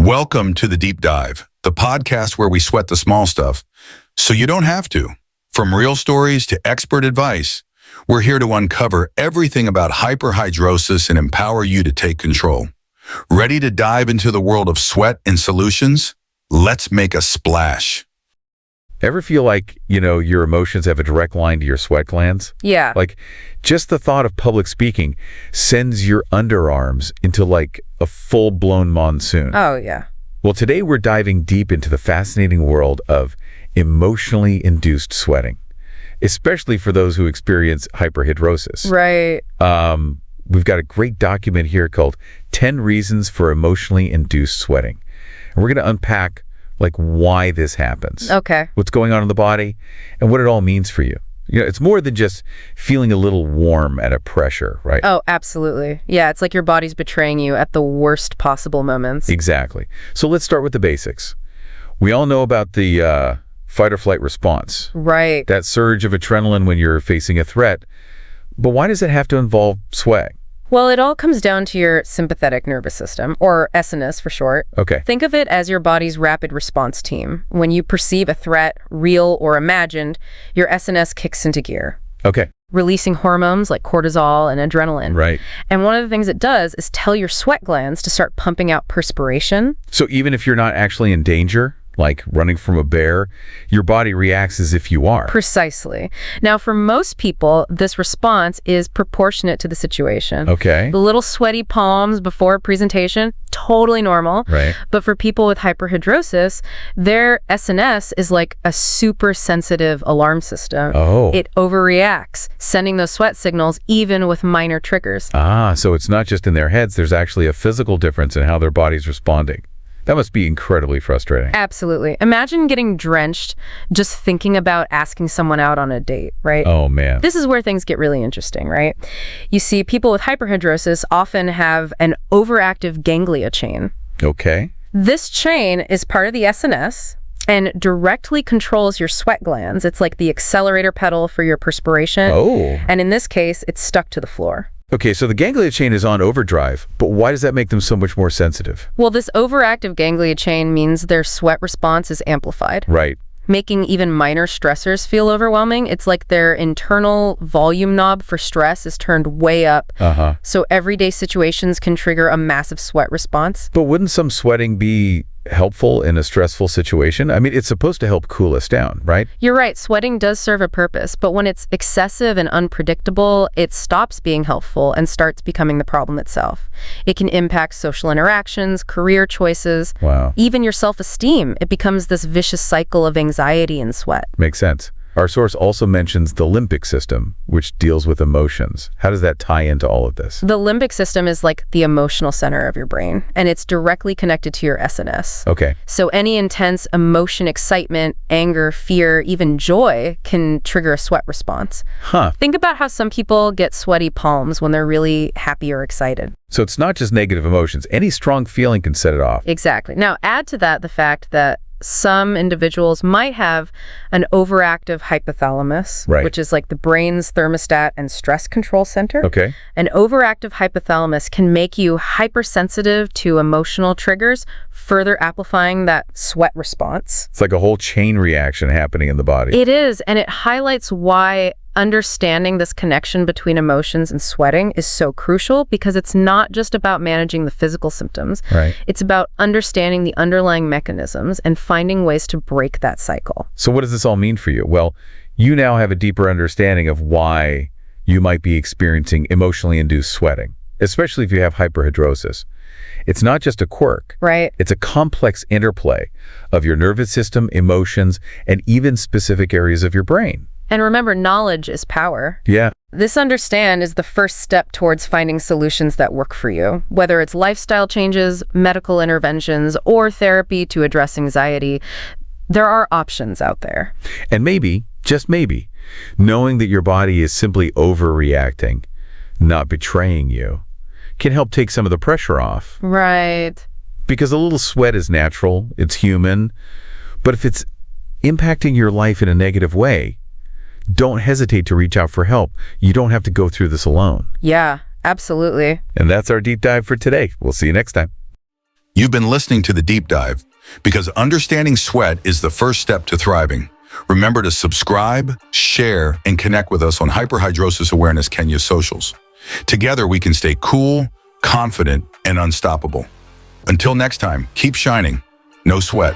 Welcome to The Deep Dive, the podcast where we sweat the small stuff so you don't have to. From real stories to expert advice, we're here to uncover everything about hyperhidrosis and empower you to take control. Ready to dive into the world of sweat and solutions? Let's make a splash. Ever feel like, your emotions have a direct line to your sweat glands? Yeah. Like, just the thought of public speaking sends your underarms into like a full-blown monsoon. Oh, yeah. Well, today we're diving deep into the fascinating world of emotionally induced sweating, especially for those who experience hyperhidrosis. Right. We've got a great document here called 10 Reasons for Emotionally Induced Sweating. And we're going to unpack why this happens. Okay. What's going on in the body and what it all means for you. It's more than just feeling a little warm at a pressure, right? Oh, absolutely. Yeah, it's like your body's betraying you at the worst possible moments. Exactly. So let's start with the basics. We all know about the fight or flight response. Right. That surge of adrenaline when you're facing a threat. But why does it have to involve sweat? Well, it all comes down to your sympathetic nervous system, or SNS for short. Okay. Think of it as your body's rapid response team. When you perceive a threat, real or imagined, your SNS kicks into gear. Okay. Releasing hormones like cortisol and adrenaline. Right. And one of the things it does is tell your sweat glands to start pumping out perspiration. So even if you're not actually in danger, like running from a bear, your body reacts as if you are. Precisely. Now, for most people, this response is proportionate to the situation. Okay. The little sweaty palms before a presentation, totally normal. Right. But for people with hyperhidrosis, their SNS is like a super sensitive alarm system. Oh. It overreacts, sending those sweat signals even with minor triggers. So it's not just in their heads, there's actually a physical difference in how their body's responding. That must be incredibly frustrating. Absolutely. Imagine getting drenched just thinking about asking someone out on a date, right? Oh, man. This is where things get really interesting, right? You see, people with hyperhidrosis often have an overactive ganglia chain. Okay. This chain is part of the SNS and directly controls your sweat glands. It's like the accelerator pedal for your perspiration. Oh. And in this case, it's stuck to the floor. Okay, so the ganglia chain is on overdrive, but why does that make them so much more sensitive? Well, this overactive ganglia chain means their sweat response is amplified. Right. Making even minor stressors feel overwhelming. It's like their internal volume knob for stress is turned way up. So everyday situations can trigger a massive sweat response. But wouldn't some sweating be helpful in a stressful situation? I mean, it's supposed to help cool us down, right? You're right. Sweating does serve a purpose, but when it's excessive and unpredictable, it stops being helpful and starts becoming the problem itself. It can impact social interactions, career choices, even your self-esteem. It becomes this vicious cycle of anxiety and sweat. Makes sense. Our source also mentions the limbic system, which deals with emotions. How does that tie into all of this? The limbic system is like the emotional center of your brain, and it's directly connected to your SNS. Okay. So any intense emotion, excitement, anger, fear, even joy can trigger a sweat response. Think about how some people get sweaty palms when they're really happy or excited. So it's not just negative emotions. Any strong feeling can set it off. Exactly. Now, add to that the fact that some individuals might have an overactive hypothalamus, which is like the brain's thermostat and stress control center. Okay. An overactive hypothalamus can make you hypersensitive to emotional triggers, further amplifying that sweat response. It's like a whole chain reaction happening in the body. It is, and it highlights why understanding this connection between emotions and sweating is so crucial, because it's not just about managing the physical symptoms. Right. It's about understanding the underlying mechanisms and finding ways to break that cycle. So what does this all mean for you? Well, you now have a deeper understanding of why you might be experiencing emotionally induced sweating, especially if you have hyperhidrosis. It's not just a quirk. Right. It's a complex interplay of your nervous system, emotions, and even specific areas of your brain. And remember, knowledge is power. Yeah. This understand is the first step towards finding solutions that work for you, whether it's lifestyle changes, medical interventions, or therapy to address anxiety. There are options out there. And maybe, just maybe, knowing that your body is simply overreacting, not betraying you, can help take some of the pressure off. Right. Because a little sweat is natural, it's human, but if it's impacting your life in a negative way, don't hesitate to reach out for help. You don't have to go through this alone. Yeah, absolutely. And that's our deep dive for today. We'll see you next time. You've been listening to The Deep Dive, because understanding sweat is the first step to thriving. Remember to subscribe, share, and connect with us on Hyperhidrosis Awareness Kenya socials. Together we can stay cool, confident, and unstoppable. Until next time, keep shining. No sweat.